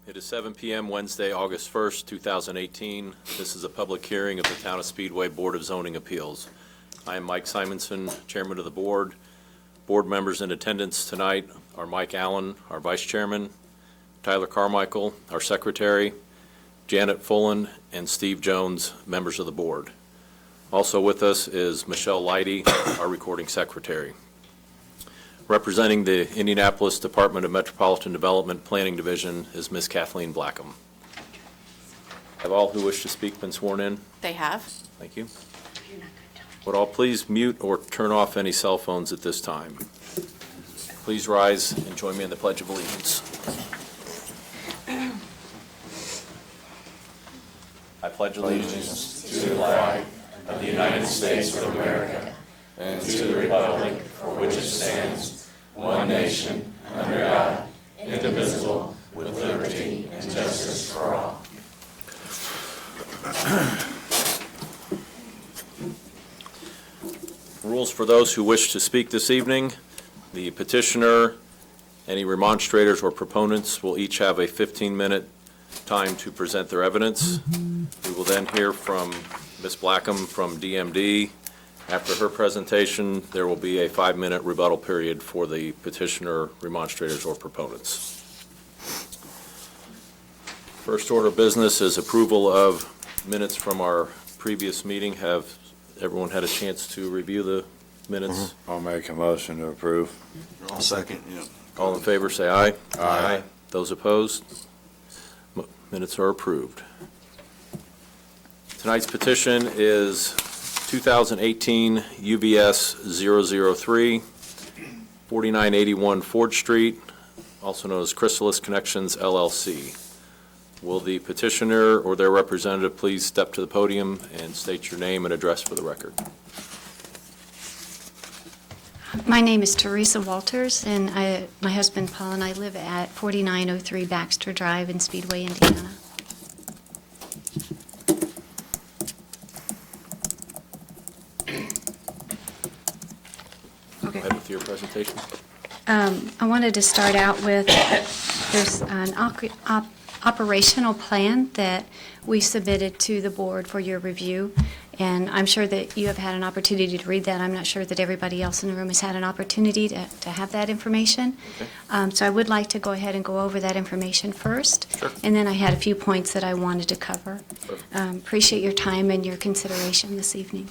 It is 7 p.m. Wednesday, August 1st, 2018. This is a public hearing of the Town of Speedway Board of Zoning Appeals. I am Mike Simonson, Chairman of the Board. Board members in attendance tonight are Mike Allen, our Vice Chairman, Tyler Carmichael, our Secretary, Janet Fullen, and Steve Jones, members of the Board. Also with us is Michelle Leidy, our Recording Secretary. Representing the Indianapolis Department of Metropolitan Development Planning Division is Ms. Kathleen Blackham. Have all who wish to speak been sworn in? They have. Thank you. Would all please mute or turn off any cell phones at this time? Please rise and join me in the Pledge of Allegiance. I pledge allegiance to the flag of the United States of America and to the republic for which it stands, one nation, under God, indivisible, with liberty and justice for all. Rules for those who wish to speak this evening. The petitioner, any remonstrators or proponents will each have a 15-minute time to present their evidence. We will then hear from Ms. Blackham from DMD. After her presentation, there will be a 5-minute rebuttal period for the petitioner, remonstrators, or proponents. First order of business is approval of minutes from our previous meeting. Have everyone had a chance to review the minutes? I'll make a motion to approve. I'll second, yeah. All in favor, say aye. Aye. Those opposed? Minutes are approved. Tonight's petition is 2018 UBS 003, 4981 Ford Street, also known as Chrysalis Connections, LLC. Will the petitioner or their representative please step to the podium and state your name and address for the record? My name is Teresa Walters, and my husband Paul and I live at 4903 Baxter Drive in Speedway, Indiana. Go ahead with your presentation. I wanted to start out with, there's an operational plan that we submitted to the board for your review, and I'm sure that you have had an opportunity to read that. I'm not sure that everybody else in the room has had an opportunity to have that information. Okay. So I would like to go ahead and go over that information first. Sure. And then I had a few points that I wanted to cover. Sure. Appreciate your time and your consideration this evening.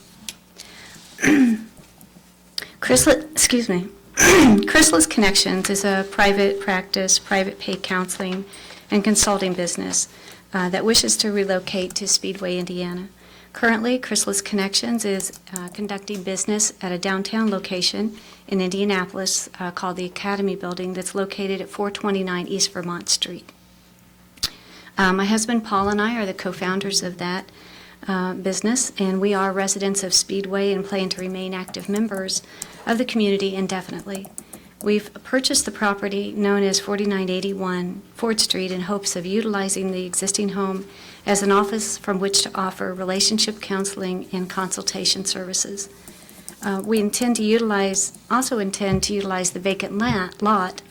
Chrysalis Connections is a private practice, private paid counseling and consulting business that wishes to relocate to Speedway, Indiana. Currently, Chrysalis Connections is conducting business at a downtown location in Indianapolis called the Academy Building that's located at 429 East Vermont Street. My husband Paul and I are the co-founders of that business, and we are residents of Speedway and plan to remain active members of the community indefinitely. We've purchased the property known as 4981 Ford Street in hopes of utilizing the existing home as an office from which to offer relationship counseling and consultation services. We also intend to utilize the vacant lot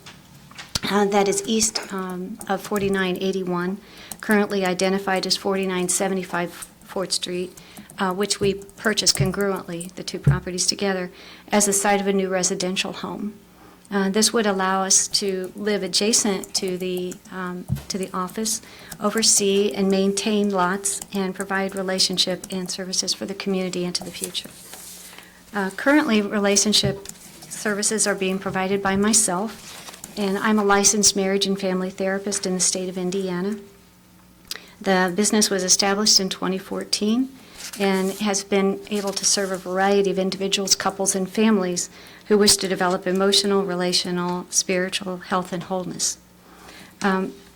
that is east of 4981, currently identified as 4975 Ford Street, which we purchased congruently, the two properties together, as the site of a new residential home. This would allow us to live adjacent to the office, oversee and maintain lots, and provide relationship and services for the community into the future. Currently, relationship services are being provided by myself, and I'm a licensed marriage and family therapist in the state of Indiana. The business was established in 2014 and has been able to serve a variety of individuals, couples, and families who wish to develop emotional, relational, spiritual health and wholeness.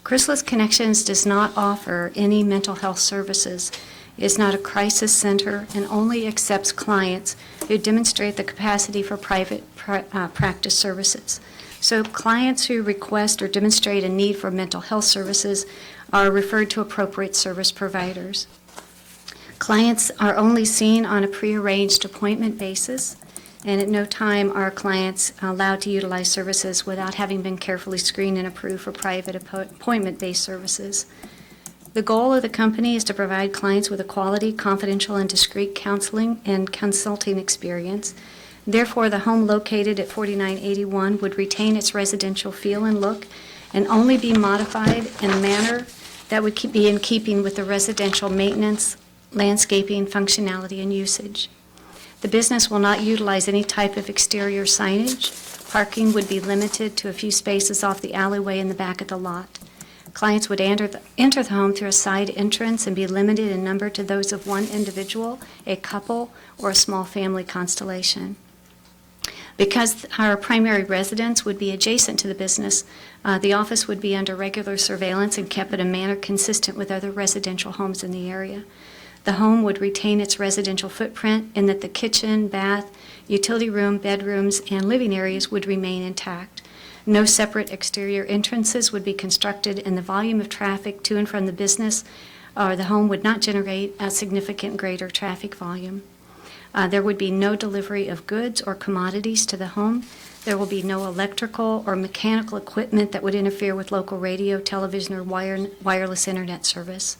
Chrysalis Connections does not offer any mental health services, is not a crisis center, and only accepts clients who demonstrate the capacity for private practice services. So clients who request or demonstrate a need for mental health services are referred to appropriate service providers. Clients are only seen on a prearranged appointment basis, and at no time are clients allowed to utilize services without having been carefully screened and approved for private appointment-based services. The goal of the company is to provide clients with a quality, confidential, and discreet counseling and consulting experience. Therefore, the home located at 4981 would retain its residential feel and look and only be modified in a manner that would be in keeping with the residential maintenance, landscaping, functionality, and usage. The business will not utilize any type of exterior signage. Parking would be limited to a few spaces off the alleyway in the back of the lot. Clients would enter the home through a side entrance and be limited in number to those of one individual, a couple, or a small family constellation. Because our primary residence would be adjacent to the business, the office would be under regular surveillance and kept in a manner consistent with other residential homes in the area. The home would retain its residential footprint in that the kitchen, bath, utility room, bedrooms, and living areas would remain intact. No separate exterior entrances would be constructed, and the volume of traffic to and from the business or the home would not generate a significant greater traffic volume. There would be no delivery of goods or commodities to the home. There will be no electrical or mechanical equipment that would interfere with local radio, television, or wireless internet service.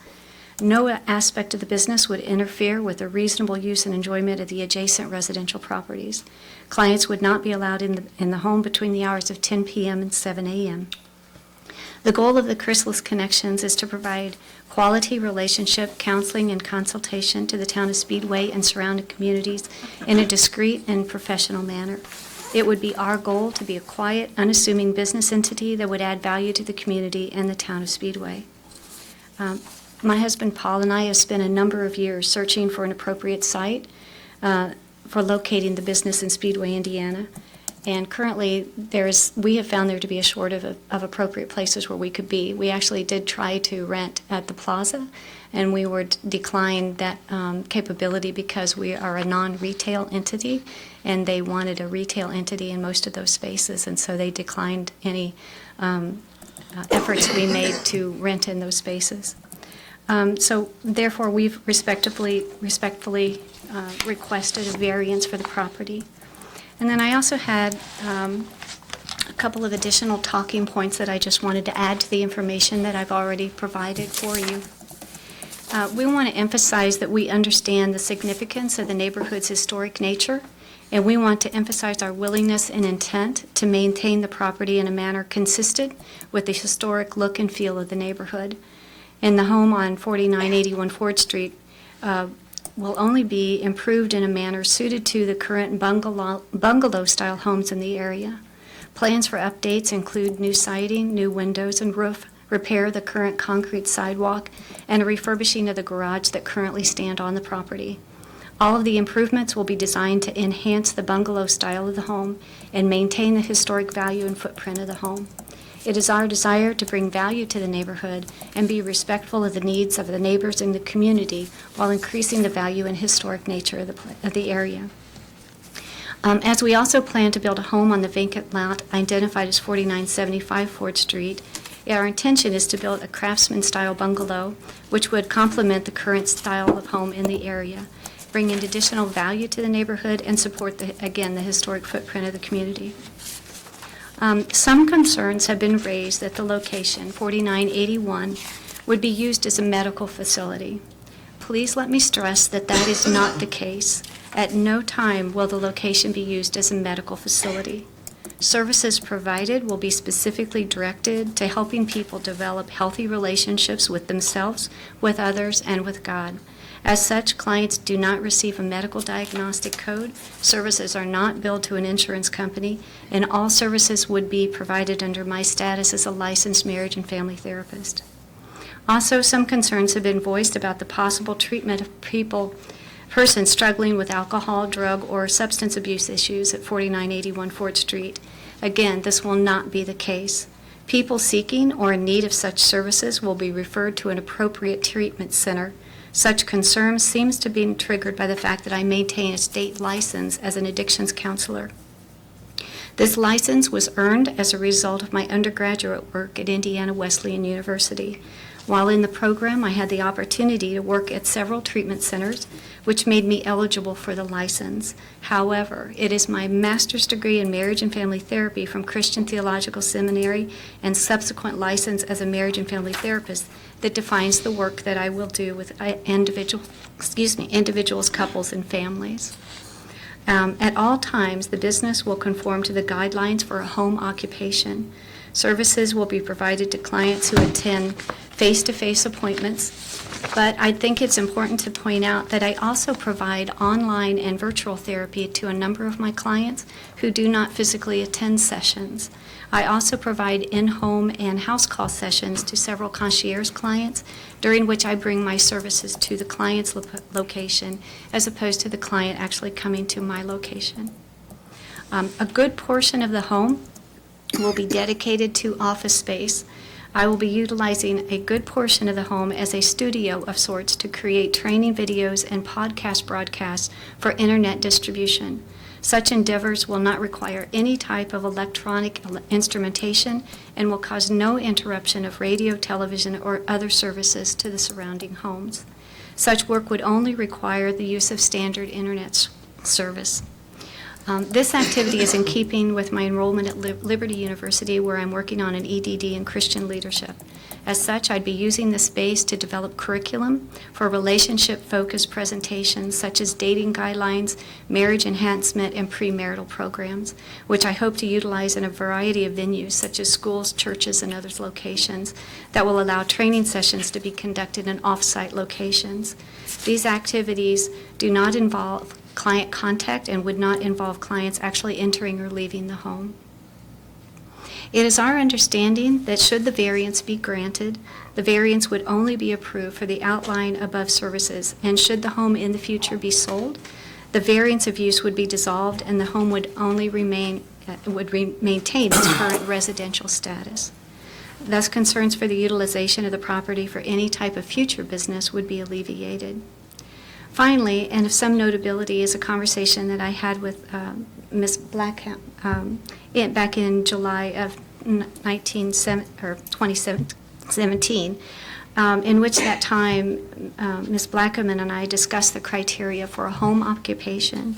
No aspect of the business would interfere with the reasonable use and enjoyment of the adjacent residential properties. Clients would not be allowed in the home between the hours of 10 p.m. and 7 a.m. The goal of the Chrysalis Connections is to provide quality relationship, counseling, and consultation to the town of Speedway and surrounding communities in a discreet and professional manner. It would be our goal to be a quiet, unassuming business entity that would add value to the community and the town of Speedway. My husband Paul and I have spent a number of years searching for an appropriate site for locating the business in Speedway, Indiana. And currently, we have found there to be a shortage of appropriate places where we could be. We actually did try to rent at the plaza, and we were declined that capability because we are a non-retail entity, and they wanted a retail entity in most of those spaces, and so they declined any efforts we made to rent in those spaces. So therefore, we've respectfully requested a variance for the property. And then I also had a couple of additional talking points that I just wanted to add to the information that I've already provided for you. We want to emphasize that we understand the significance of the neighborhood's historic nature, and we want to emphasize our willingness and intent to maintain the property in a manner consistent with the historic look and feel of the neighborhood. And the home on 4981 Ford Street will only be improved in a manner suited to the current bungalow-style homes in the area. Plans for updates include new siding, new windows and roof, repair of the current concrete sidewalk, and a refurbishing of the garage that currently stand on the property. All of the improvements will be designed to enhance the bungalow style of the home and maintain the historic value and footprint of the home. It is our desire to bring value to the neighborhood and be respectful of the needs of the neighbors in the community while increasing the value and historic nature of the area. As we also plan to build a home on the vacant lot identified as 4975 Ford Street, our intention is to build a craftsman-style bungalow which would complement the current style of home in the area, bring in additional value to the neighborhood, and support, the historic footprint of the community. Some concerns have been raised that the location, 4981, would be used as a medical facility. Please let me stress that that is not the case. At no time will the location be used as a medical facility. Services provided will be specifically directed to helping people develop healthy relationships with themselves, with others, and with God. As such, clients do not receive a medical diagnostic code, services are not billed to an insurance company, and all services would be provided under my status as a licensed marriage and family therapist. Also, some concerns have been voiced about the possible treatment of persons struggling with alcohol, drug, or substance abuse issues at 4981 Ford Street. Again, this will not be the case. People seeking or in need of such services will be referred to an appropriate treatment center. Such concern seems to be triggered by the fact that I maintain a state license as an addictions counselor. This license was earned as a result of my undergraduate work at Indiana Wesleyan University. While in the program, I had the opportunity to work at several treatment centers, which made me eligible for the license. However, it is my master's degree in marriage and family therapy from Christian Theological Seminary and subsequent license as a marriage and family therapist that defines the work that I will do with individuals, couples, and families. At all times, the business will conform to the guidelines for a home occupation. Services will be provided to clients who attend face-to-face appointments, but I think it's important to point out that I also provide online and virtual therapy to a number of my clients who do not physically attend sessions. I also provide in-home and house call sessions to several concierge clients, during which I bring my services to the client's location as opposed to the client actually coming to my location. A good portion of the home will be dedicated to office space. I will be utilizing a good portion of the home as a studio of sorts to create training videos and podcast broadcasts for internet distribution. Such endeavors will not require any type of electronic instrumentation and will cause no interruption of radio, television, or other services to the surrounding homes. Such work would only require the use of standard internet service. This activity is in keeping with my enrollment at Liberty University, where I'm working on an EDD in Christian leadership. As such, I'd be using the space to develop curriculum for relationship-focused presentations such as dating guidelines, marriage enhancement, and premarital programs, which I hope to utilize in a variety of venues such as schools, churches, and other locations that will allow training sessions to be conducted in off-site locations. These activities do not involve client contact and would not involve clients actually entering or leaving the home. It is our understanding that should the variance be granted, the variance would only be approved for the outline above services, and should the home in the future be sold, the variance of use would be dissolved and the home would only maintain its current residential status. Thus, concerns for the utilization of the property for any type of future business would be alleviated. Finally, and of some notability, is a conversation that I had with Ms. Blackham back in July of 2017, in which that time Ms. Blackham and I discussed the criteria for a home occupation.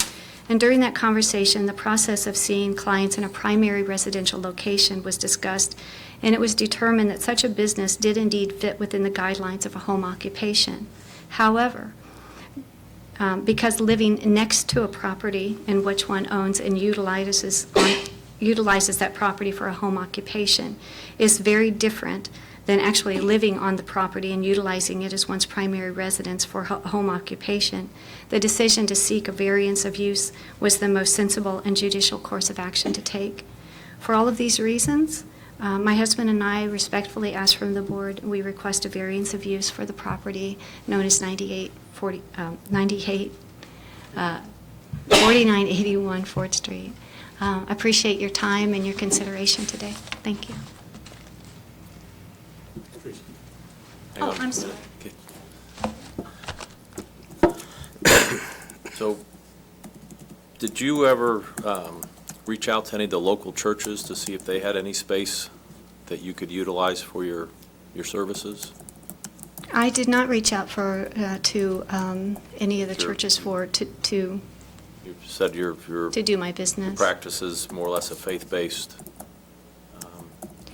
And during that conversation, the process of seeing clients in a primary residential location was discussed, and it was determined that such a business did indeed fit within the guidelines of a home occupation. However, because living next to a property in which one owns and utilizes that property for a home occupation is very different than actually living on the property and utilizing it as one's primary residence for home occupation, the decision to seek a variance of use was the most sensible and judicial course of action to take. For all of these reasons, my husband and I respectfully ask from the board, we request a variance of use for the property known as 4981 Fort Street. Appreciate your time and your consideration today. Thank you. Hang on. I'm sorry. Okay. So, did you ever reach out to any of the local churches to see if they had any space that you could utilize for your services? I did not reach out to any of the Sure. churches to You said your do my business. practice is more or less a faith-based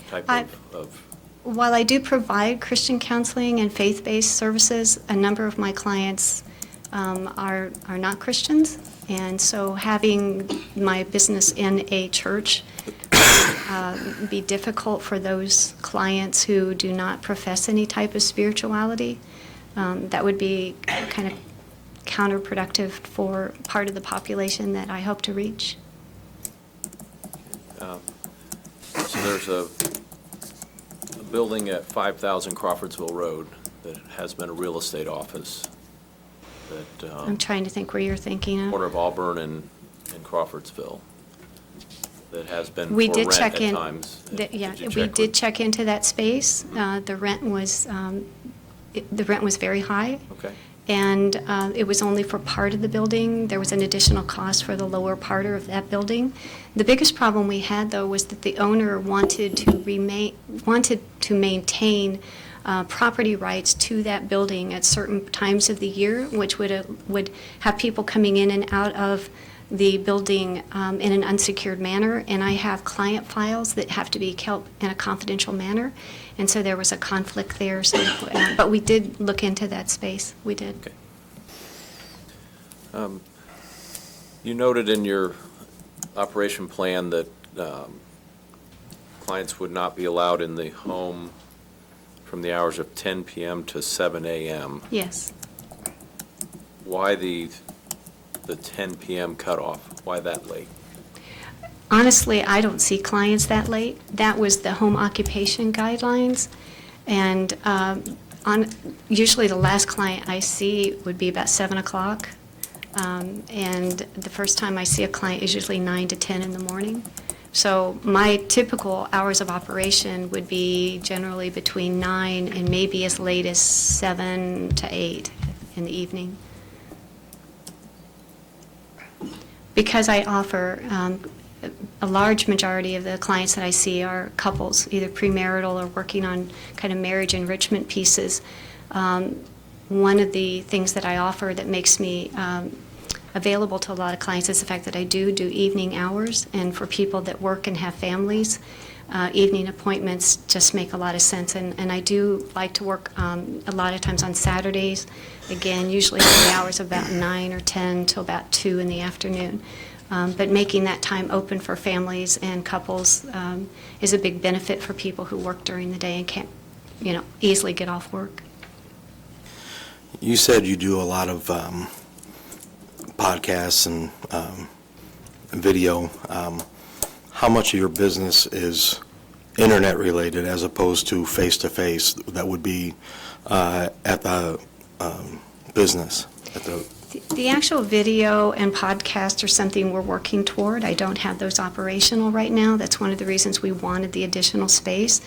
type of While I do provide Christian counseling and faith-based services, a number of my clients are not Christians, and so having my business in a church be difficult for those clients who do not profess any type of spirituality. That would be kind of counterproductive for part of the population that I hope to reach. So there's a building at 5,000 Crawfordsville Road that has been a real estate office that I'm trying to think where you're thinking of. corner of Auburn and Crawfordsville that has been We for did rent check at in. times. Yeah, Did you we check did with- check into that space. The rent was very high, Okay. and it was only for part of the building. There was an additional cost for the lower part of that building. The biggest problem we had, though, was that the owner wanted to maintain property rights to that building at certain times of the year, which would have people coming in and out of the building in an unsecured manner, and I have client files that have to be kept in a confidential manner, and so there was a conflict there. So, but we did look into that space. We did. Okay. You noted in your operation plan that clients would not be allowed in the home from the hours of 10 p.m. to 7 a.m. Yes. Why the 10 p.m. cutoff? Why that late? Honestly, I don't see clients that late. That was the home occupation guidelines, and usually the last client I see would be about 7 o'clock, and the first time I see a client is usually 9 to 10 in the morning. So my typical hours of operation would be generally between 9 and maybe as late as 7 to 8 in the evening. Because I offer, a large majority of the clients that I see are couples, either premarital or working on kind of marriage enrichment pieces. One of the things that I offer that makes me available to a lot of clients is the fact that I do evening hours, and for people that work and have families, evening appointments just make a lot of sense. And I do like to work a lot of times on Saturdays, again, usually from the hours of about 9 or 10 till about 2 in the afternoon. But making that time open for families and couples is a big benefit for people who work during the day and can't, easily get off work. You said you do a lot of podcasts and video. How much of your business is internet related as opposed to face-to-face that would be at the business? The actual video and podcast are something we're working toward. I don't have those operational right now. That's one of the reasons we wanted the additional space.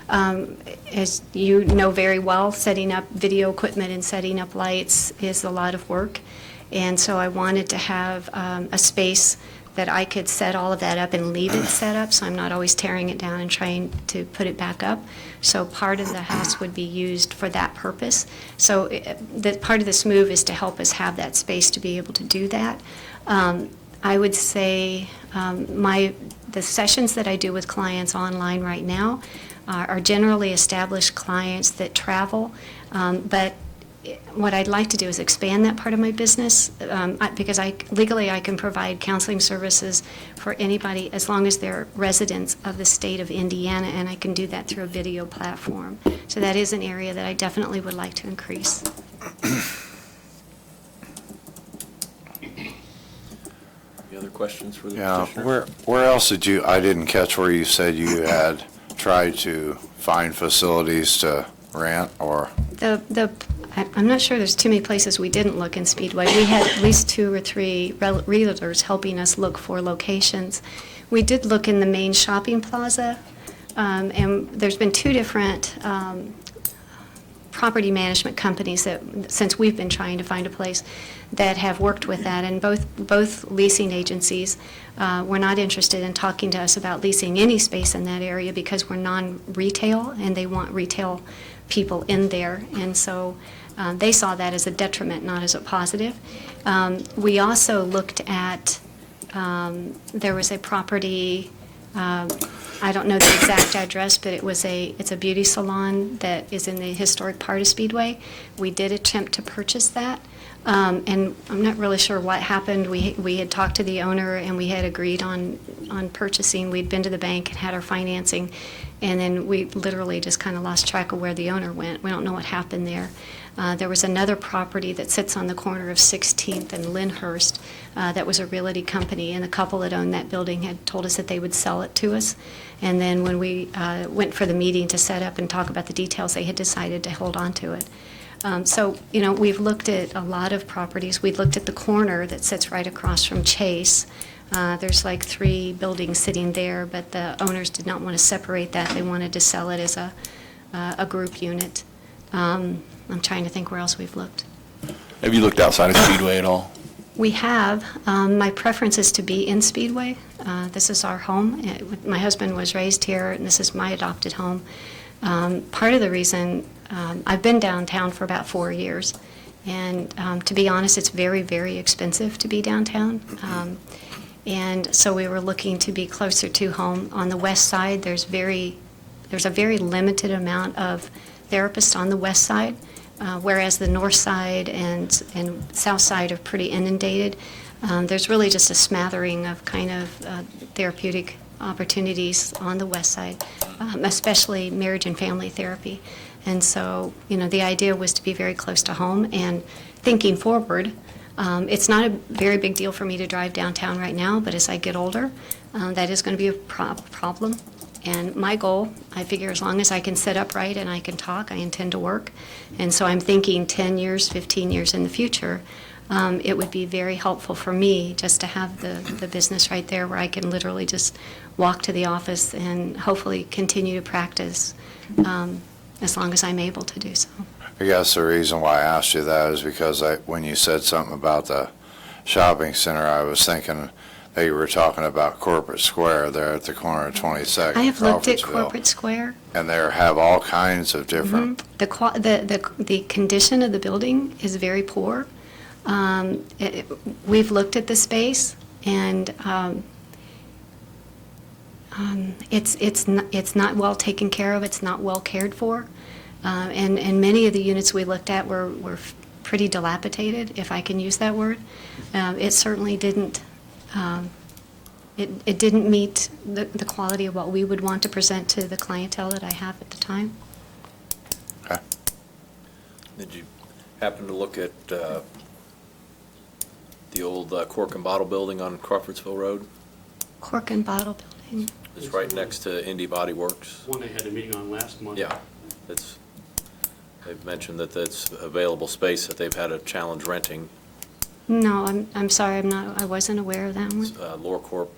As you know very well, setting up video equipment and setting up lights is a lot of work. And so I wanted to have a space that I could set all of that up and leave it set up, so I'm not always tearing it down and trying to put it back up. So part of the house would be used for that purpose. So part of this move is to help us have that space to be able to do that. I would say the sessions that I do with clients online right now are generally established clients that travel, but what I'd like to do is expand that part of my business because legally I can provide counseling services for anybody as long as they're residents of the state of Indiana, and I can do that through a video platform. So that is an area that I definitely would like to increase. Any other questions for the Yeah, petitioner? where else did you, I didn't catch where you said you had tried to find facilities to rent or? I'm not sure there's too many places we didn't look in Speedway. We had at least 2 or 3 realtors helping us look for locations. We did look in the main shopping plaza, and there's been 2 different property management companies that, since we've been trying to find a place, that have worked with that, and both leasing agencies were not interested in talking to us about leasing any space in that area because we're non-retail, and they want retail people in there, and so they saw that as a detriment, not as a positive. We also looked at, there was a property, I don't know the exact address, but it's a beauty salon that is in the historic part of Speedway. We did attempt to purchase that, and I'm not really sure what happened. We had talked to the owner, and we had agreed on purchasing. We'd been to the bank and had our financing, and then we literally just kind of lost track of where the owner went. We don't know what happened there. There was another property that sits on the corner of 16th and Lyndhurst that was a realty company, and the couple that owned that building had told us that they would sell it to us. And then when we went for the meeting to set up and talk about the details, they had decided to hold on to it. So, we've looked at a lot of properties. We looked at the corner that sits right across from Chase. There's like 3 buildings sitting there, but the owners did not want to separate that. They wanted to sell it as a group unit. I'm trying to think where else we've looked. Have you looked outside of Speedway at all? We have. My preference is to be in Speedway. This is our home. My husband was raised here, and this is my adopted home. Part of the reason, I've been downtown for about 4 years, and to be honest, it's very, very expensive to be downtown. And so we were looking to be closer to home. On the west side, there's a very limited amount of therapists on the west side, whereas the north side and south side are pretty inundated. There's really just a smattering of kind of therapeutic opportunities on the west side, especially marriage and family therapy. And so, the idea was to be very close to home. And thinking forward, it's not a very big deal for me to drive downtown right now, but as I get older, that is going to be a problem. And my goal, I figure as long as I can sit upright and I can talk, I intend to work. And so I'm thinking 10 years, 15 years in the future, it would be very helpful for me just to have the business right there where I can literally just walk to the office and hopefully continue to practice as long as I'm able to do so. I guess the reason why I asked you that is because when you said something about the shopping center, I was thinking that you were talking about Corporate Square there at the corner of 22nd. I have looked at Crawfordsville. Corporate Square. And they have all kinds of different, The condition of the building is very poor. We've looked at the space, and it's not well taken care of. It's not well cared for, and many of the units we looked at were pretty dilapidated, if I can use that word. It certainly didn't. It didn't meet the quality of what we would want to present to the clientele that I have at the time. okay. Did you happen to look at the old Cork and Bottle building on Crawfordsville Road? Cork and Bottle Building. It's right next to Indy Body Works. One they had a meeting on last month. Yeah, they've mentioned that that's available space that they've had a challenge renting. No, I'm sorry, I wasn't aware of that one. Lore Corp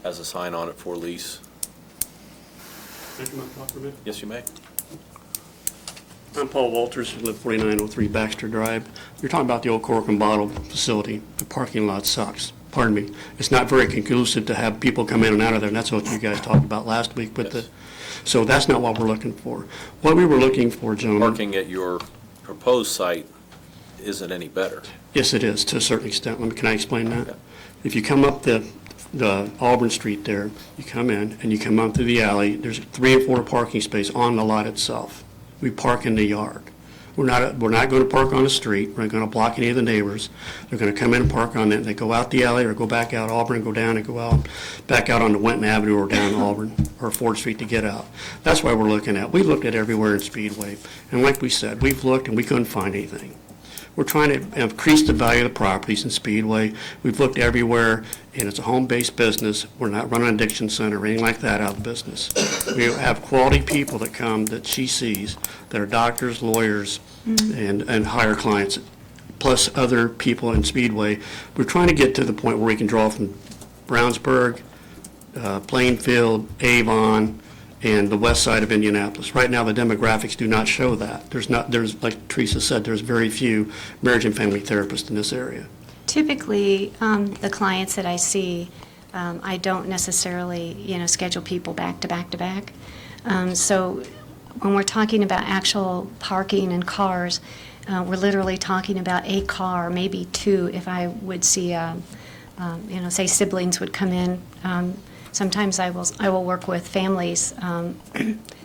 has a sign on it for lease. Can I come up and talk for a minute? Yes, you may. I'm Paul Walters, live 4903 Baxter Drive. You're talking about the old Cork and Bottle facility. The parking lot sucks. Pardon me. It's not very conclusive to have people come in and out of there, and that's what you guys talked about last week. Yes. So that's not what we're looking for. What we were looking for, gentlemen. Parking at your proposed site isn't any better. Yes, it is, to a certain extent. Can I explain that? Yeah. If you come up the Auburn Street there, you come in and you come up through the alley, there's 3 and 4 parking spaces on the lot itself. We park in the yard. We're not going to park on the street. We're not going to block any of the neighbors. They're going to come in and park on it. They go out the alley or go back out Auburn and go down and go out, back out onto Wenton Avenue or down Auburn or Ford Street to get out. That's why we're looking at. We looked at everywhere in Speedway. And like we said, we've looked and we couldn't find anything. We're trying to increase the value of the properties in Speedway. We've looked everywhere, and it's a home-based business. We're not running an addiction center or anything like that out of business. We have quality people that come that she sees that are doctors, lawyers, and hire clients, plus other people in Speedway. We're trying to get to the point where we can draw from Brownsburg, Plainfield, Avon, and the west side of Indianapolis. Right now, the demographics do not show that. There's, like Teresa said, there's very few marriage and family therapists in this area. Typically, the clients that I see, I don't necessarily, schedule people back to back to back. So when we're talking about actual parking and cars, we're literally talking about a car, maybe 2, if I would see, say siblings would come in. Sometimes I will work with families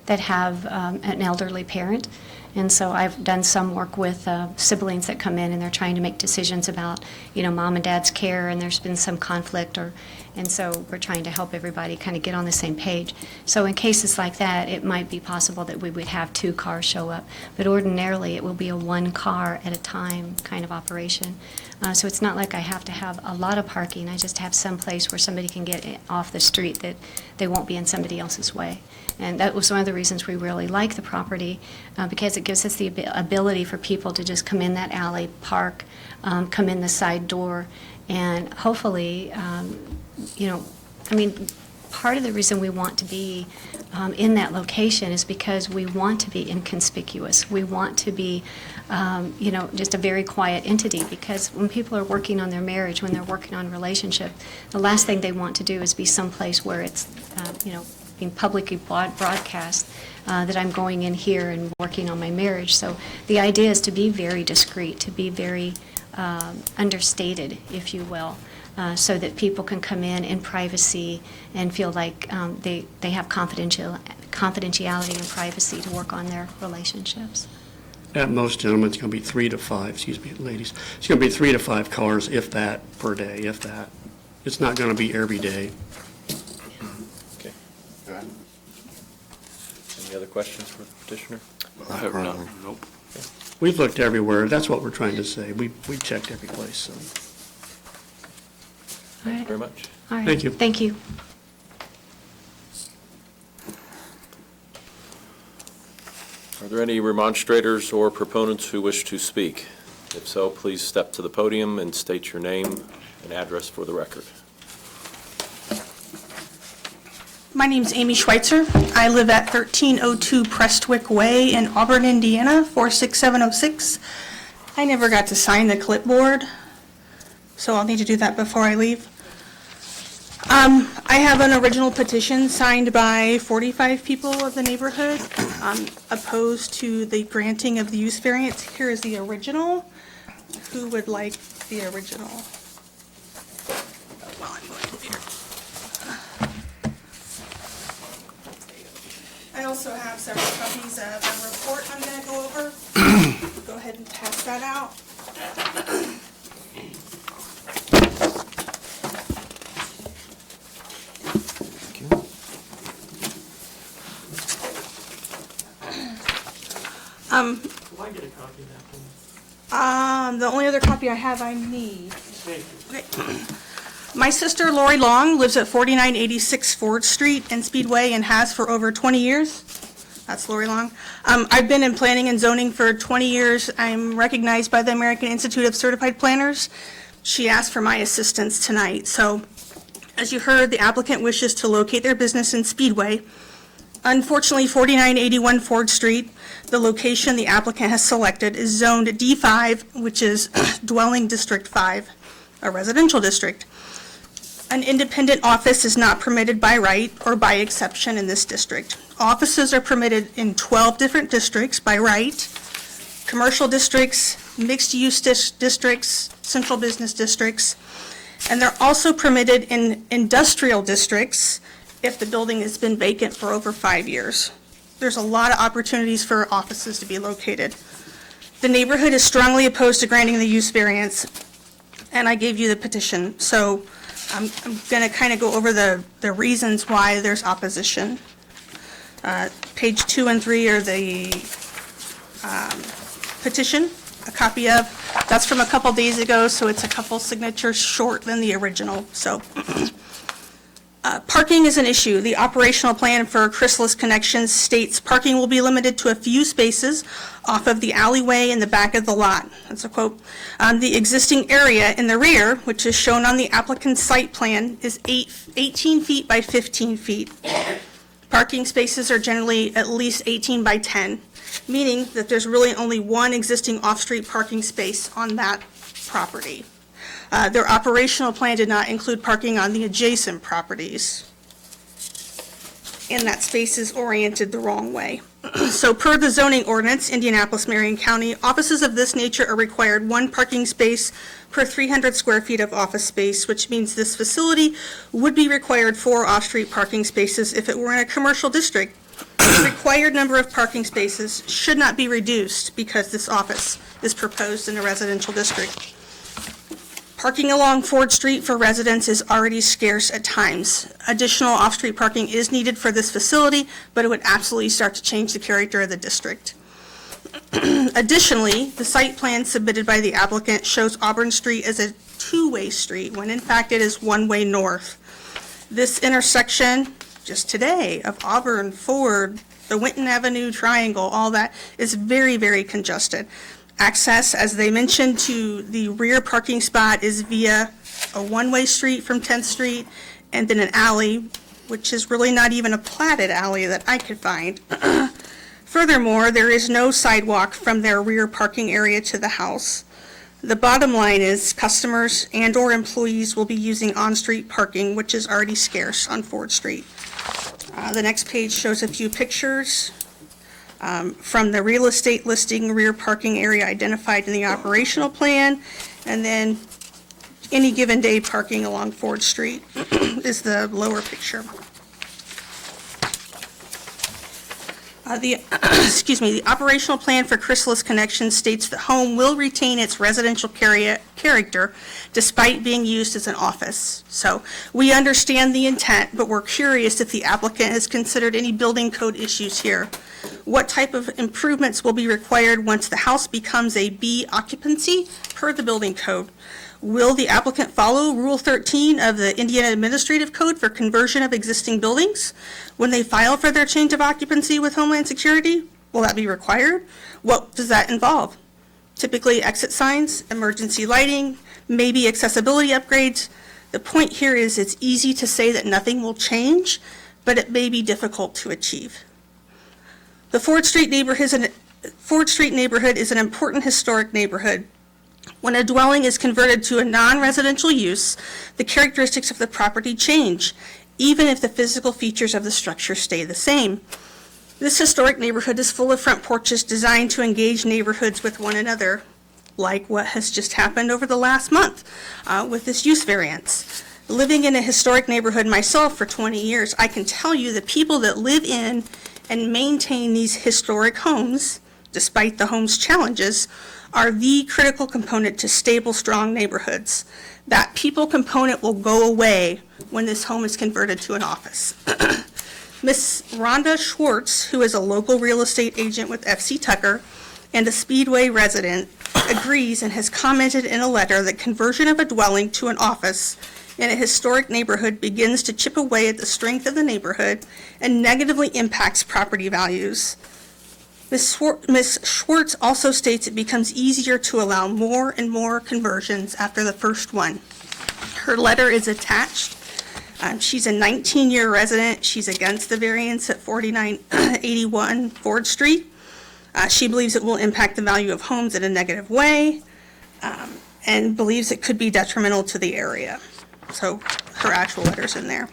that have an elderly parent, and so I've done some work with siblings that come in and they're trying to make decisions about, mom and dad's care, and there's been some conflict, and so we're trying to help everybody kind of get on the same page. So in cases like that, it might be possible that we would have 2 cars show up, but ordinarily it will be a 1 car at a time kind of operation. So it's not like I have to have a lot of parking. I just have some place where somebody can get off the street that they won't be in somebody else's way. And that was one of the reasons we really like the property, because it gives us the ability for people to just come in that alley, park, come in the side door, and hopefully, part of the reason we want to be in that location is because we want to be inconspicuous. We want to be, just a very quiet entity, because when people are working on their marriage, when they're working on a relationship, the last thing they want to do is be someplace where it's, being publicly broadcast that I'm going in here and working on my marriage. So the idea is to be very discreet, to be very understated, if you will, so that people can come in privacy and feel like they have confidentiality and privacy to work on their relationships. At most, gentlemen, it's going to be 3 to 5, excuse me, ladies. It's going to be 3 to 5 cars, if that, per day, if that. It's not going to be every day. Okay. Any other questions for the petitioner? Nope. We've looked everywhere. That's what we're trying to say. We checked every place, so. Thank you very much. All right. Thank you. Thank you. Are there any remonstrators or proponents who wish to speak? If so, please step to the podium and state your name and address for the record. My name's Amy Schweitzer. I live at 1302 Prestwick Way in Auburn, Indiana, 46706. I never got to sign the clipboard, so I'll need to do that before I leave. I have an original petition signed by 45 people of the neighborhood opposed to the granting of the use variance. Here is the original. Who would like the original? Well, I'm going over here. I also have several copies of a report I'm going to go over. Go ahead and pass that out. Will I get a copy of that, please? The only other copy I have I need. Thank you. Okay. My sister Lori Long lives at 4986 Ford Street in Speedway and has for over 20 years. That's Lori Long. I've been in planning and zoning for 20 years. I'm recognized by the American Institute of Certified Planners. She asked for my assistance tonight. So, as you heard, the applicant wishes to locate their business in Speedway. Unfortunately, 4981 Ford Street, the location the applicant has selected, is zoned D5, which is Dwelling District 5, a residential district. An independent office is not permitted by right or by exception in this district. Offices are permitted in 12 different districts by right: commercial districts, mixed-use districts, central business districts, and they're also permitted in industrial districts if the building has been vacant for over 5 years. There's a lot of opportunities for offices to be located. The neighborhood is strongly opposed to granting the use variance, and I gave you the petition. So I'm going to kind of go over the reasons why there's opposition. Page 2 and 3 are the petition, a copy of. That's from a couple days ago, so it's a couple signatures short than the original. So parking is an issue. The operational plan for Chrysalis Connections states parking will be limited to a few spaces off of the alleyway in the back of the lot. That's a quote. The existing area in the rear, which is shown on the applicant's site plan, is 18 feet by 15 feet. Parking spaces are generally at least 18 by 10, meaning that there's really only one existing off-street parking space on that property. Their operational plan did not include parking on the adjacent properties, and that space is oriented the wrong way. So per the zoning ordinance, Indianapolis-Marion County, offices of this nature are required one parking space per 300 square feet of office space, which means this facility would be required 4 off-street parking spaces if it were in a commercial district. The required number of parking spaces should not be reduced because this office is proposed in a residential district. Parking along Ford Street for residents is already scarce at times. Additional off-street parking is needed for this facility, but it would absolutely start to change the character of the district. Additionally, the site plan submitted by the applicant shows Auburn Street as a two-way street, when in fact it is one-way north. This intersection, just today, of Auburn, Ford, the Winton Avenue Triangle, all that, is very, very congested. Access, as they mentioned, to the rear parking spot is via a one-way street from 10th Street and then an alley which is really not even a platted alley that I could find. Furthermore, there is no sidewalk from their rear parking area to the house. The bottom line is customers and/or employees will be using on-street parking, which is already scarce on Ford Street. The next page shows a few pictures from the real estate listing rear parking area identified in the operational plan, and then any given day parking along Ford Street is the lower picture. The operational plan for Chrysalis Connection states the home will retain its residential character despite being used as an office. So we understand the intent, but we're curious if the applicant has considered any building code issues here. What type of improvements will be required once the house becomes a B occupancy per the building code? Will the applicant follow Rule 13 of the Indiana Administrative Code for conversion of existing buildings? When they file for their change of occupancy with Homeland Security, will that be required? What does that involve? Typically exit signs, emergency lighting, maybe accessibility upgrades. The point here is it's easy to say that nothing will change, but it may be difficult to achieve. The Ford Street neighborhood is an important historic neighborhood. When a dwelling is converted to a non-residential use, the characteristics of the property change, even if the physical features of the structure stay the same. This historic neighborhood is full of front porches designed to engage neighborhoods with one another, like what has just happened over the last month with this use variance. Living in a historic neighborhood myself for 20 years, I can tell you the people that live in and maintain these historic homes, despite the home's challenges, are the critical component to stable, strong neighborhoods. That people component will go away when this home is converted to an office. Ms. Rhonda Schwartz, who is a local real estate agent with FC Tucker and a Speedway resident, agrees and has commented in a letter that conversion of a dwelling to an office in a historic neighborhood begins to chip away at the strength of the neighborhood and negatively impacts property values. Ms. Schwartz also states it becomes easier to allow more and more conversions after the first one. Her letter is attached. She's a 19-year resident. She's against the variance at 4981 Ford Street. She believes it will impact the value of homes in a negative way and believes it could be detrimental to the area. So her actual letter's in there.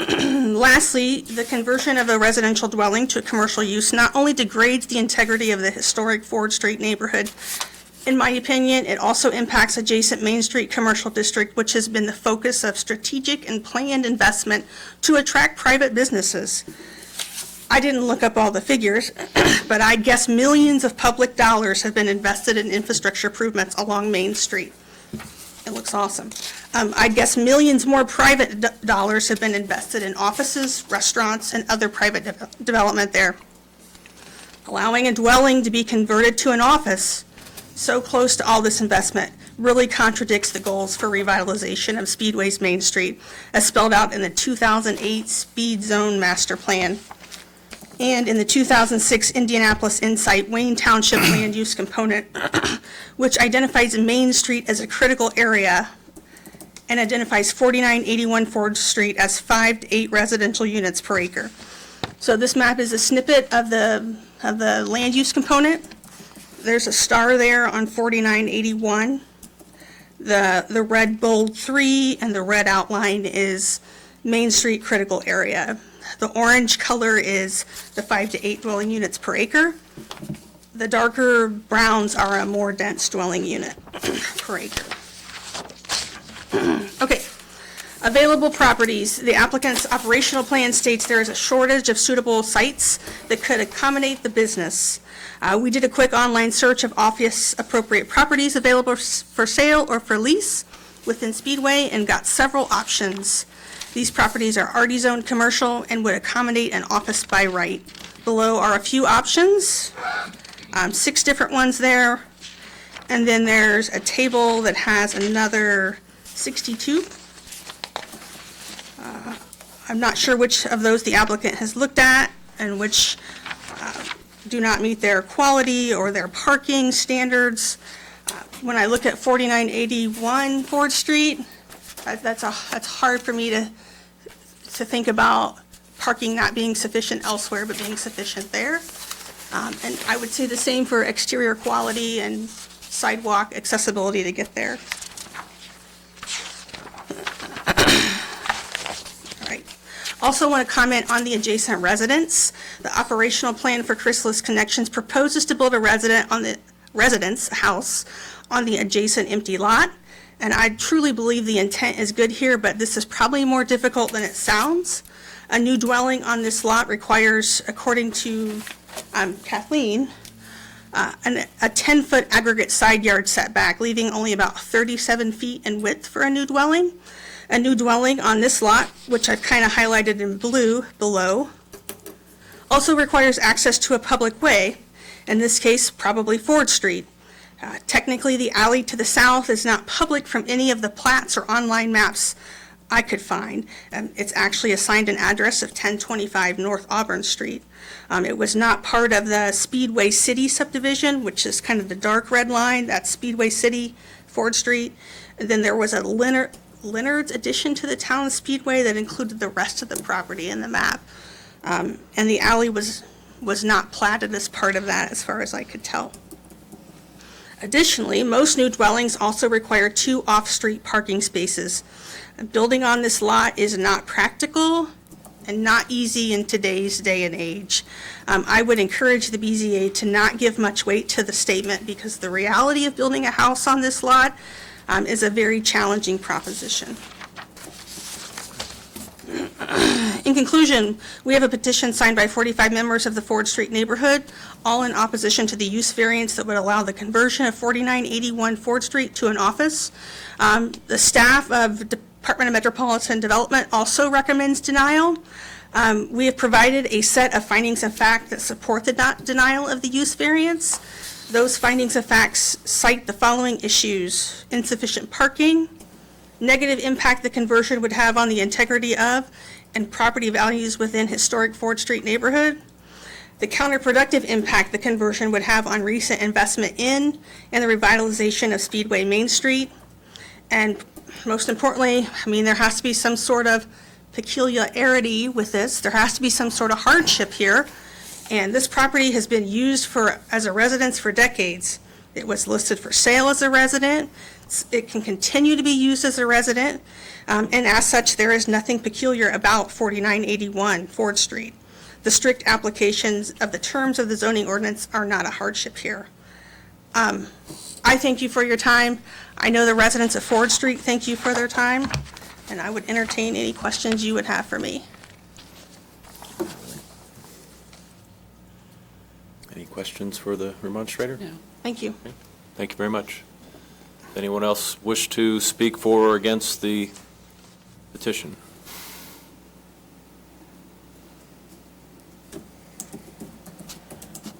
Lastly, the conversion of a residential dwelling to a commercial use not only degrades the integrity of the historic Ford Street neighborhood, in my opinion, it also impacts adjacent Main Street Commercial District, which has been the focus of strategic and planned investment to attract private businesses. I didn't look up all the figures, but I guess millions of public dollars have been invested in infrastructure improvements along Main Street. It looks awesome. I guess millions more private dollars have been invested in offices, restaurants, and other private development there. Allowing a dwelling to be converted to an office so close to all this investment really contradicts the goals for revitalization of Speedway's Main Street, as spelled out in the 2008 Speed Zone Master Plan and in the 2006 Indianapolis Insight Wayne Township Land Use Component, which identifies Main Street as a critical area and identifies 4981 Ford Street as 5 to 8 residential units per acre. So this map is a snippet of the land use component. There's a star there on 4981. The red bold 3 and the red outline is Main Street critical area. The orange color is the 5 to 8 dwelling units per acre. The darker browns are a more dense dwelling unit per acre. Okay, available properties. The applicant's operational plan states there is a shortage of suitable sites that could accommodate the business. We did a quick online search of office appropriate properties available for sale or for lease within Speedway and got several options. These properties are RD zoned commercial and would accommodate an office by right. Below are a few options, 6 different ones there. And then there's a table that has another 62. I'm not sure which of those the applicant has looked at and which do not meet their quality or their parking standards. When I look at 4981 Ford Street, that's hard for me to to think about parking not being sufficient elsewhere, but being sufficient there. And I would say the same for exterior quality and sidewalk accessibility to get there. All right. Also want to comment on the adjacent residence. The operational plan for Chrysalis Connections proposes to build a residence house on the adjacent empty lot. And I truly believe the intent is good here, but this is probably more difficult than it sounds. A new dwelling on this lot requires, according to Kathleen, a 10-foot aggregate side yard setback, leaving only about 37 feet in width for a new dwelling. A new dwelling on this lot, which I've kind of highlighted in blue below, also requires access to a public way, in this case, probably Ford Street. Technically, the alley to the south is not public from any of the plats or online maps I could find. It's actually assigned an address of 1025 North Auburn Street. It was not part of the Speedway City subdivision, which is kind of the dark red line. That's Speedway City, Ford Street. And then there was a Leonard's addition to the town Speedway that included the rest of the property in the map. And the alley was not platted as part of that, as far as I could tell. Additionally, most new dwellings also require 2 off-street parking spaces. Building on this lot is not practical and not easy in today's day and age. I would encourage the BZA to not give much weight to the statement, because the reality of building a house on this lot is a very challenging proposition. In conclusion, we have a petition signed by 45 members of the Ford Street neighborhood, all in opposition to the use variance that would allow the conversion of 4981 Ford Street to an office. The staff of Department of Metropolitan Development also recommends denial. We have provided a set of findings of fact that support the denial of the use variance. Those findings of facts cite the following issues: insufficient parking, negative impact the conversion would have on the integrity of and property values within historic Ford Street neighborhood, the counterproductive impact the conversion would have on recent investment in and the revitalization of Speedway Main Street, and most importantly, there has to be some sort of peculiarity with this. There has to be some sort of hardship here, and this property has been used as a residence for decades. It was listed for sale as a resident. It can continue to be used as a resident, and as such, there is nothing peculiar about 4981 Ford Street. The strict applications of the terms of the zoning ordinance are not a hardship here. I thank you for your time. I know the residents of Ford Street thank you for their time, and I would entertain any questions you would have for me. Any questions for the remonstrator? No. Thank you. Thank you very much. Anyone else wish to speak for or against the petition?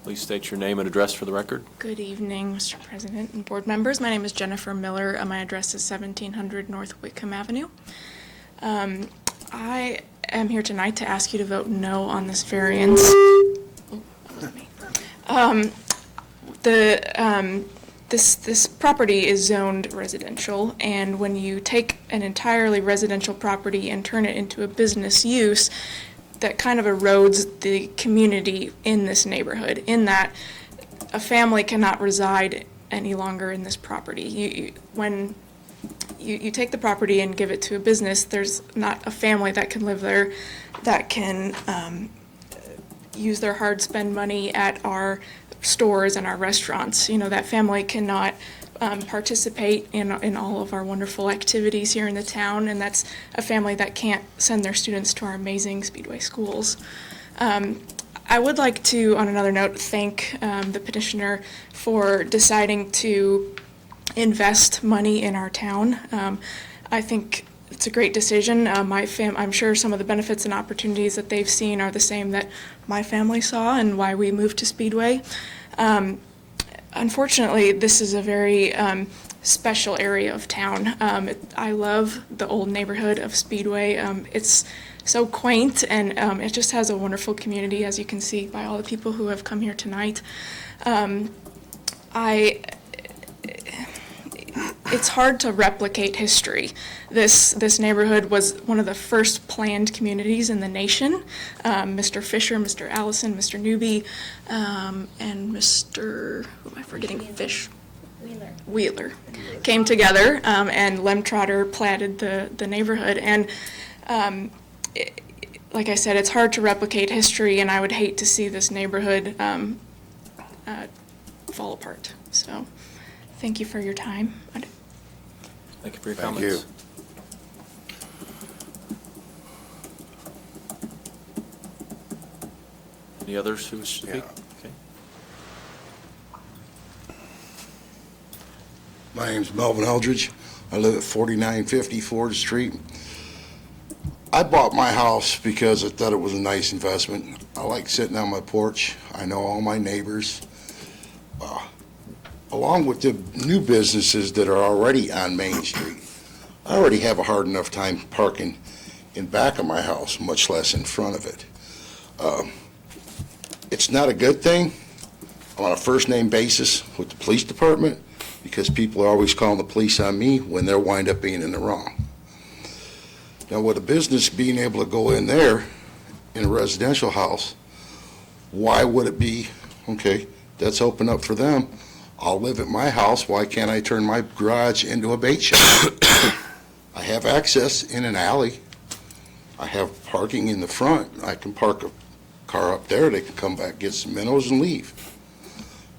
Please state your name and address for the record. Good evening, Mr. President and board members. My name is Jennifer Miller, and my address is 1700 North Whitcomb Avenue. I am here tonight to ask you to vote no on this variance. This property is zoned residential, and when you take an entirely residential property and turn it into a business use, that kind of erodes the community in this neighborhood, in that a family cannot reside any longer in this property. When you take the property and give it to a business, there's not a family that can live there that can use their hard-spent money at our stores and our restaurants. That family cannot participate in all of our wonderful activities here in the town, and that's a family that can't send their students to our amazing Speedway schools. I would like to, on another note, thank the petitioner for deciding to invest money in our town. I think it's a great decision. I'm sure some of the benefits and opportunities that they've seen are the same that my family saw and why we moved to Speedway. Unfortunately, this is a very special area of town. I love the old neighborhood of Speedway. It's so quaint, and it just has a wonderful community, as you can see by all the people who have come here it's hard to replicate history. This neighborhood was one of the first planned communities in the nation. Mr. Fisher, Mr. Allison, Mr. Newby, and Mr. who am I forgetting? Wheeler came together, and Lem Trotter platted the neighborhood. And like I said, it's hard to replicate history, and I would hate to see this neighborhood fall apart. So, thank you for your time. Thank you for your Thank comments. Any others who wish to speak? Okay. My name's Melvin Eldridge. I live at 4950 Ford Street. I bought my house because I thought it was a nice investment. I like sitting on my porch. I know all my neighbors. Along with the new businesses that are already on Main Street, I already have a hard enough time parking in back of my house, much less in front of it. It's not a good thing. I'm on a first-name basis with the police department because people are always calling the police on me when they'll wind up being in the wrong. Now, with a business being able to go in there in a residential house, why would it be, okay, that's open up for them. I'll live at my house. Why can't I turn my garage into a bait shop? I have access in an alley. I have parking in the front. I can park a car up there. They can come back, get some minnows, and leave.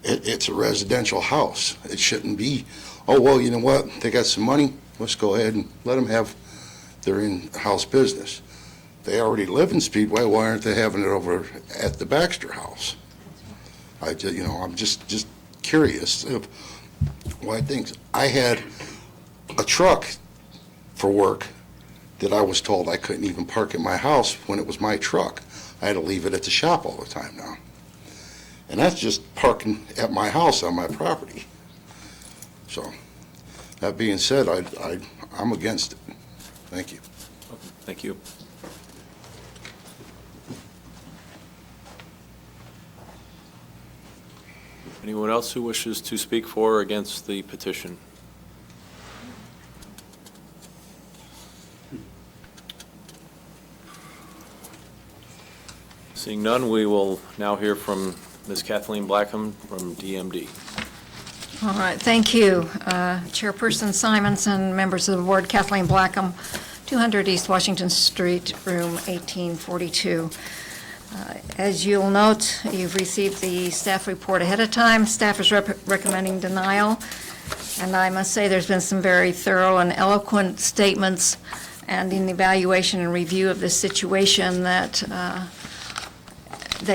It's a residential house. It shouldn't be, oh, well, you know what? They got some money. Let's go ahead and let them have their in-house business. They already live in Speedway. Why aren't they having it over at the Baxter house? I'm just curious of why things. I had a truck for work that I was told I couldn't even park at my house when it was my truck. I had to leave it at the shop all the time now. And that's just parking at my house on my property. So, that being said, I'm against it. Thank you. Thank you. Anyone else who wishes to speak for or against the petition? Seeing none, we will now hear from Ms. Kathleen Blackham from DMD. All right, thank you. Chairperson Simonson, members of the board, Kathleen Blackham, 200 East Washington Street, room 1842. As you'll note, you've received the staff report ahead of time. Staff is recommending denial, and I must say there's been some very thorough and eloquent statements and in the evaluation and review of this situation that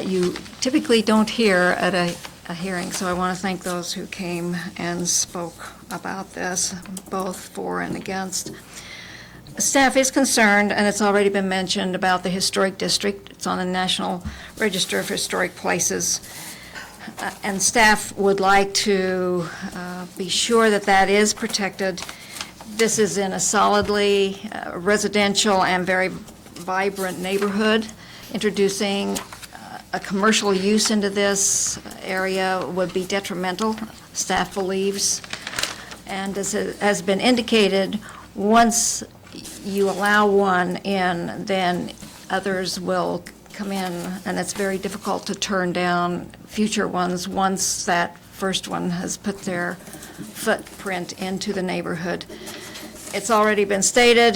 you typically don't hear at a hearing. So I want to thank those who came and spoke about this, both for and against. Staff is concerned, and it's already been mentioned, about the historic district. It's on the National Register of Historic Places. And staff would like to be sure that that is protected. This is in a solidly residential and very vibrant neighborhood. Introducing a commercial use into this area would be detrimental, staff believes. And as has been indicated, once you allow one in, then others will come in, and it's very difficult to turn down future ones once that first one has put their footprint into the neighborhood. It's already been stated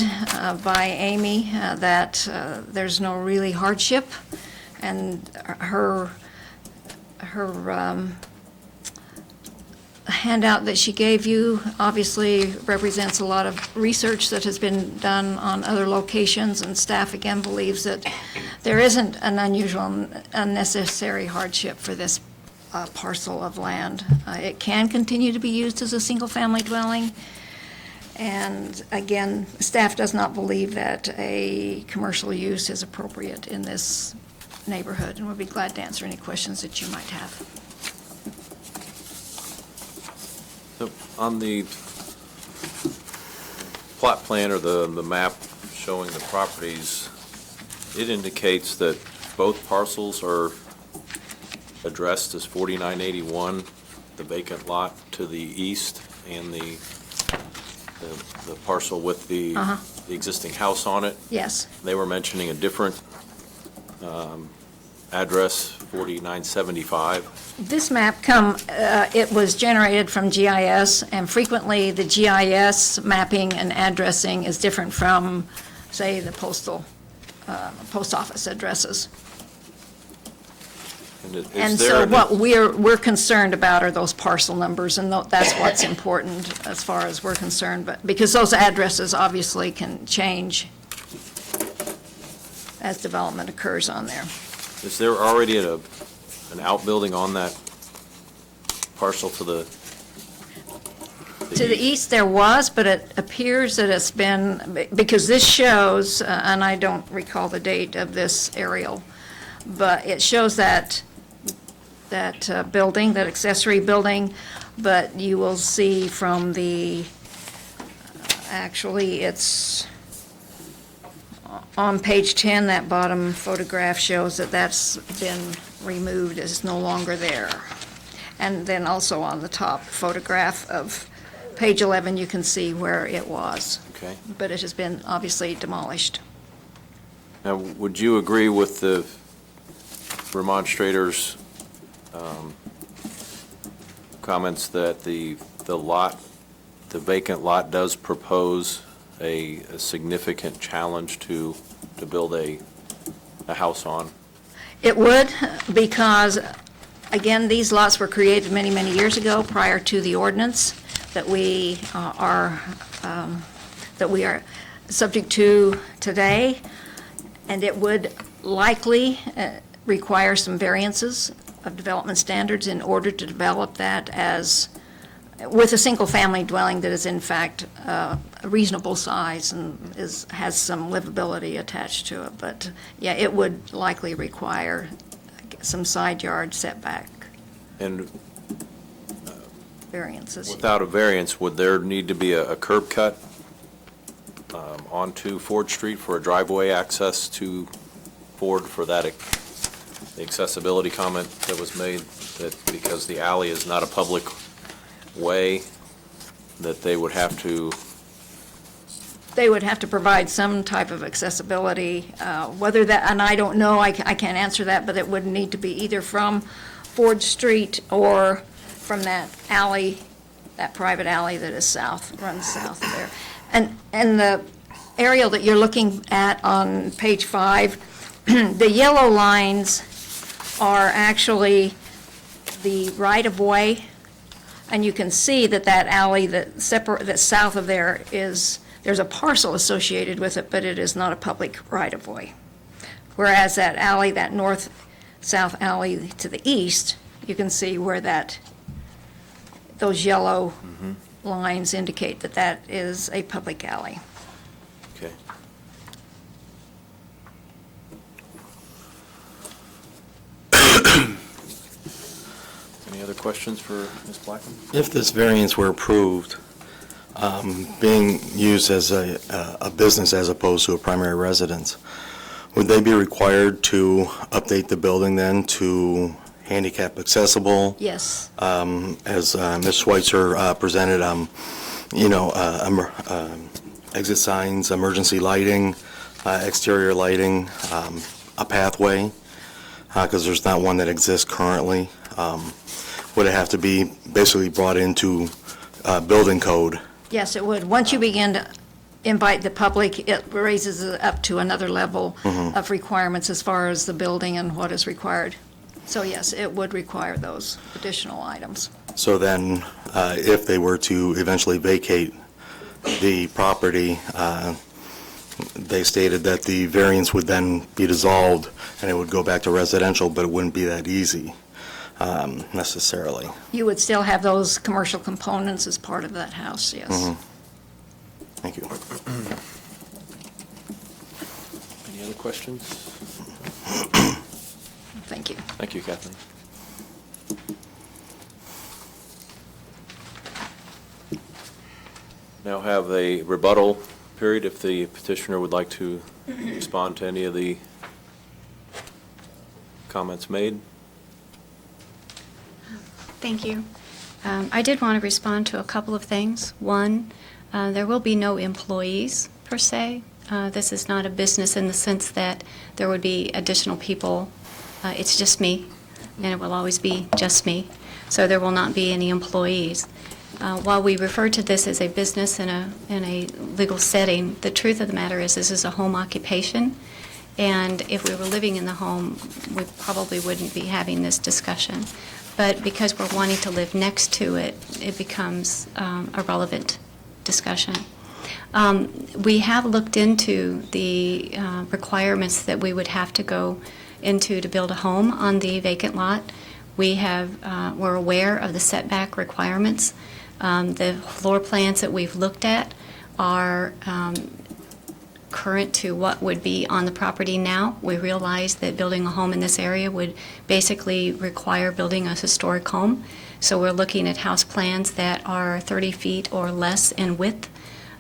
by Amy that there's no really hardship, and her handout that she gave you obviously represents a lot of research that has been done on other locations, and staff again believes that there isn't an unusual, unnecessary hardship for this parcel of land. It can continue to be used as a single-family dwelling, and again, staff does not believe that a commercial use is appropriate in this neighborhood, and we'll be glad to answer any questions that you might have. So on the plot plan or the map showing the properties, it indicates that both parcels are addressed as 4981, the vacant lot to the east, and the the parcel with the existing house on it. Yes. They were mentioning a different address, 4975. This map it was generated from GIS, and frequently the GIS mapping and addressing is different from, say, the post office addresses. And so what we're concerned about are those parcel numbers, and that's what's important as far as we're concerned, but because those addresses obviously can change as development occurs on there. Is there already an outbuilding on that parcel to the To the east there was, but it appears that it's been, because this shows, and I don't recall the date of this aerial, but it shows that building, that accessory building, but you will see from the, actually, it's on page 10, that bottom photograph shows that that's been removed, it's no longer there. And then also on the top photograph of page 11, you can see where it was. Okay. But it has been obviously demolished. Now, would you agree with the remonstrators' comments that the vacant lot does propose a significant challenge to build a house on? It would, because, again, these lots were created many, many years ago, prior to the ordinance that we are subject to today, and it would likely require some variances of development standards in order to develop that as, with a single-family dwelling that is in fact a reasonable size and has some livability attached to it. But, yeah, it would likely require some side yard setback And variances. without a variance, would there need to be a curb cut onto Ford Street for a driveway access to Ford for that accessibility comment that was made, that because the alley is not a public way, that they would have to provide some type of accessibility, whether that, and I don't know, I can't answer that, but it would need to be either from Ford Street or from that alley, that private alley that is south, runs south there. And the aerial that you're looking at on page 5, the yellow lines are actually the right-of-way, and you can see that that alley that's south of there there's a parcel associated with it, but it is not a public right-of-way. Whereas that alley, that north-south alley to the east, you can see where those yellow lines indicate that that is a public alley. Okay. Any other questions for Ms. Blackman? If this variance were approved, being used as a business as opposed to a primary residence, would they be required to update the building then to handicap accessible? Yes. As Ms. Schweitzer presented, exit signs, emergency lighting, exterior lighting, a pathway, because there's not one that exists currently. Would it have to be basically brought into building code? Yes, it would. Once you begin to invite the public, it raises it up to another level of requirements as far as the building and what is required. So yes, it would require those additional items. So then, if they were to eventually vacate the property, they stated that the variance would then be dissolved and it would go back to residential, but it wouldn't be that easy necessarily. You would still have those commercial components as part of that house, yes. Thank you. Any other questions? Thank you. Thank you, Kathleen. Now have a rebuttal period if the petitioner would like to respond to any of the comments made. Thank you. I did want to respond to a couple of things. One, There will be no employees, per se. This is not a business in the sense that there would be additional people. It's just me, and it will always be just me. So there will not be any employees. While we refer to this as a business in a legal setting, the truth of the matter is this is a home occupation, and if we were living in the home, we probably wouldn't be having this discussion. But because we're wanting to live next to it, it becomes a relevant discussion. We have looked into the requirements that we would have to go into to build a home on the vacant lot. We're aware of the setback requirements. The floor plans that we've looked at are current to what would be on the property now. We realize that building a home in this area would basically require building a historic home. So we're looking at house plans that are 30 feet or less in width,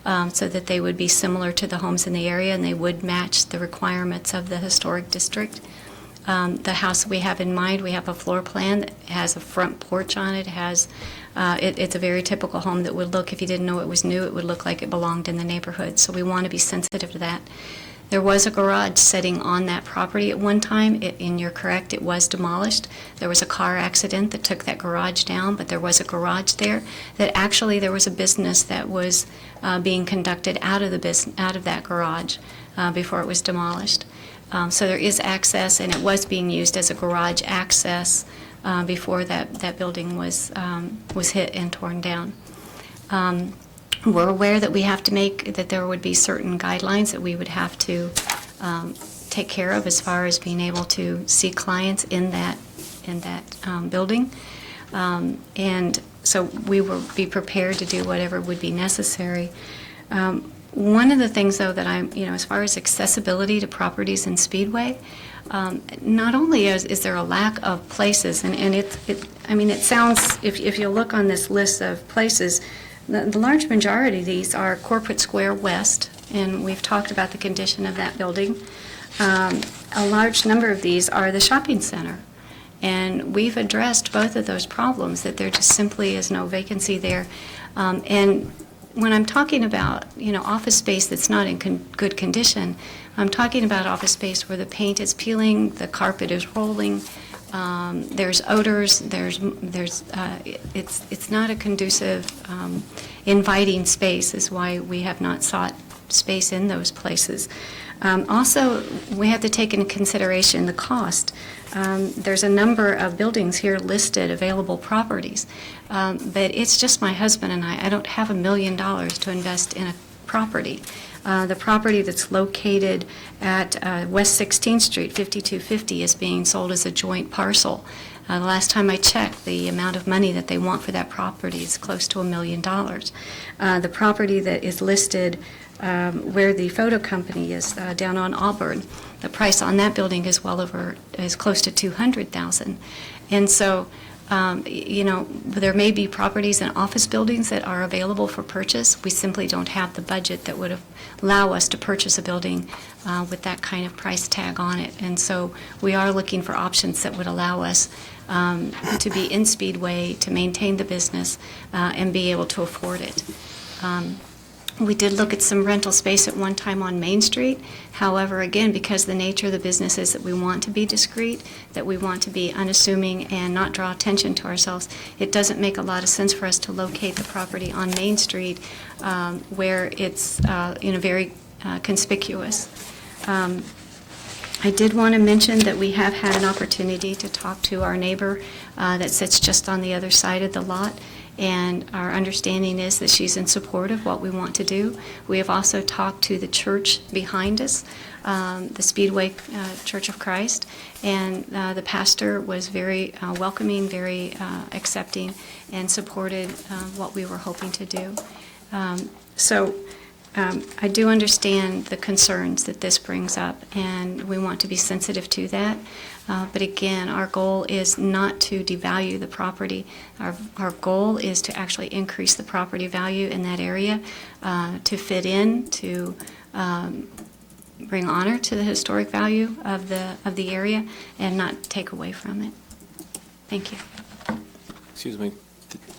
so that they would be similar to the homes in the area and they would match the requirements of the historic district. The house we have in mind, we have a floor plan that has a front porch on it. It's a very typical home that would look, if you didn't know it was new, it would look like it belonged in the neighborhood. So we want to be sensitive to that. There was a garage sitting on that property at one time, and you're correct, it was demolished. There was a car accident that took that garage down, but there was a garage there that actually there was a business that was being conducted out of that garage before it was demolished. So there is access, and it was being used as a garage access before that building was hit and torn down. We're aware that that there would be certain guidelines that we would have to take care of as far as being able to see clients in that building. And so we will be prepared to do whatever would be necessary. One of the things, though, that as far as accessibility to properties in Speedway, not only is there a lack of places, and it sounds, if you look on this list of places, the large majority of these are Corporate Square West, and we've talked about the condition of that building. A large number of these are the shopping center, and we've addressed both of those problems, that there just simply is no vacancy there. And when I'm talking about, office space that's not in good condition, I'm talking about office space where the paint is peeling, the carpet is rolling, there's odors, it's not a conducive, inviting space, is why we have not sought space in those places. Also, we have to take into consideration the cost. There's a number of buildings here listed, available properties, but it's just my husband and I. I don't have $1 million to invest in a property. The property that's located at West 16th Street, 5250, is being sold as a joint parcel. The last time I checked, the amount of money that they want for that property is close to $1 million. The property that is listed where the photo company is, down on Auburn, the price on that building is close to $200,000. And so, there may be properties and office buildings that are available for purchase. We simply don't have the budget that would allow us to purchase a building with that kind of price tag on it. And so we are looking for options that would allow us to be in Speedway, to maintain the business, and be able to afford it. We did look at some rental space at one time on Main Street. However, again, because the nature of the business is that we want to be discreet, that we want to be unassuming and not draw attention to ourselves, it doesn't make a lot of sense for us to locate the property on Main Street where it's very conspicuous. I did want to mention that we have had an opportunity to talk to our neighbor that sits just on the other side of the lot, and our understanding is that she's in support of what we want to do. We have also talked to the church behind us, the Speedway Church of Christ, and the pastor was very welcoming, very accepting, and supported what we were hoping to do. I do understand the concerns that this brings up, and we want to be sensitive to that. But again, our goal is not to devalue the property. Our goal is to actually increase the property value in that area, to fit in, to bring honor to the historic value of the area, and not take away from it. Thank you. Excuse me.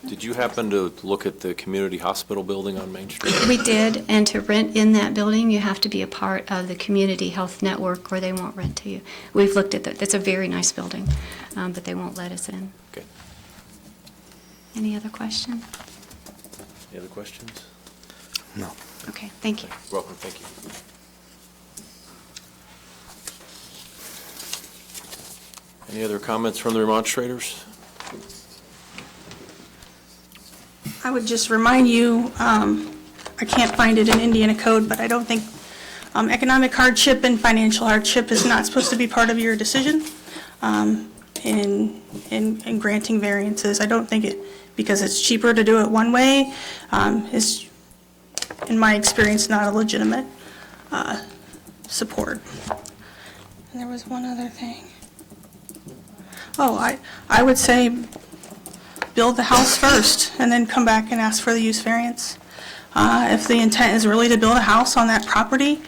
Did you happen to look at the community hospital building on Main Street? We did, and to rent in that building, you have to be a part of the community health network or they won't rent to you. We've looked at that. That's a very nice building, but they won't let us in. Okay. Any other questions? Any other questions? No. Okay, thank you. Welcome, thank you. Any other comments from the remonstrators? I would just remind you, I can't find it in Indiana code, but I don't think economic hardship and financial hardship is not supposed to be part of your decision in granting variances. I don't think it, because it's cheaper to do it one way, is, in my experience, not a legitimate support. And there was one other thing. Oh, I would say build the house first and then come back and ask for the use variance. If the intent is really to build a house on that property,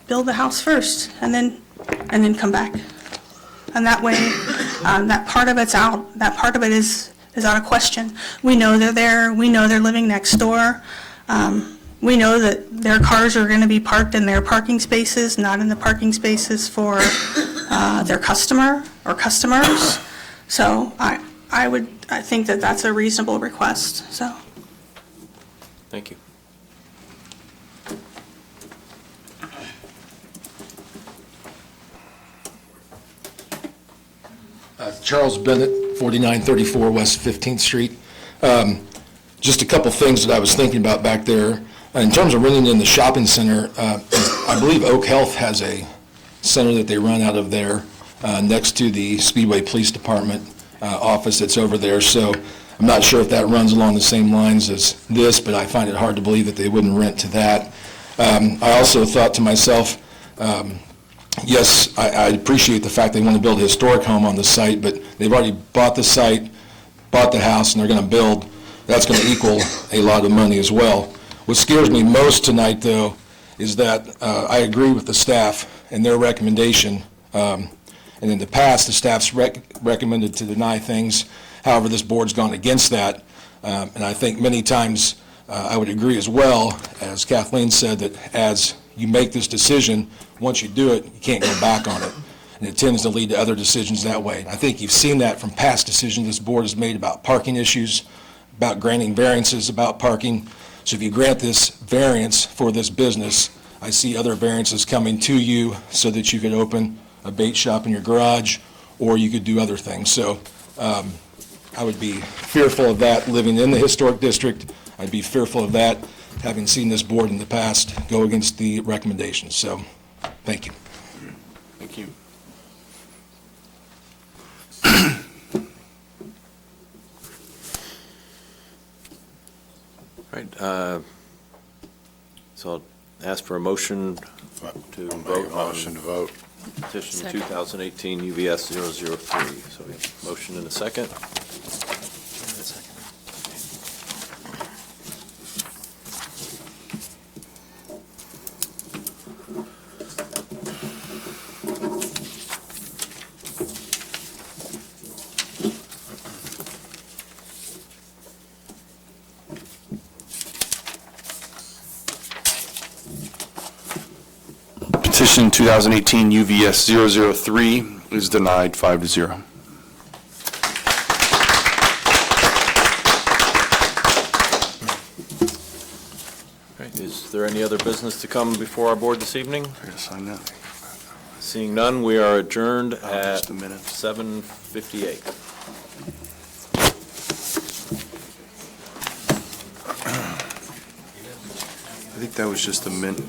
build the house first and then come back. And that way, that part of it's out, that part of it is out of question. We know they're there, we know they're living next door. We know that their cars are going to be parked in their parking spaces, not in the parking spaces for their customer or customers. So I think that that's a reasonable request, so. Thank you. Charles Bennett, 4934 West 15th Street. Just a couple things that I was thinking about back there. In terms of renting in the shopping center, I believe Oak Health has a center that they run out of there next to the Speedway Police Department office that's over there. So I'm not sure if that runs along the same lines as this, but I find it hard to believe that they wouldn't rent to that. I also thought to myself, yes, I appreciate the fact they want to build a historic home on the site, but they've already bought the site, bought the house, and they're going to build. That's going to equal a lot of money as well. What scares me most tonight, though, is that I agree with the staff and their recommendation. And in the past, the staff's recommended to deny things. However, this board's gone against that. And I think many times I would agree as well, as Kathleen said, that as you make this decision, once you do it, you can't go back on it. And it tends to lead to other decisions that way. And I think you've seen that from past decisions this board has made about parking issues, about granting variances about parking. So if you grant this variance for this business, I see other variances coming to you so that you could open a bait shop in your garage, or you could do other things. So I would be fearful of that living in the historic district. I'd be fearful of that having seen this board in the past go against the recommendations. So thank you. Thank you. All right, so I'll ask for a motion to vote on Motion to vote. petition Second. 2018 UVS 003. So we have a motion and a second. Petition 2018 UVS 003 is denied 5-0. All right, is there any other business to come before our board this evening? I gotta sign that. Seeing none, we are adjourned at Just a minute. 7:58. I think that was just a minute.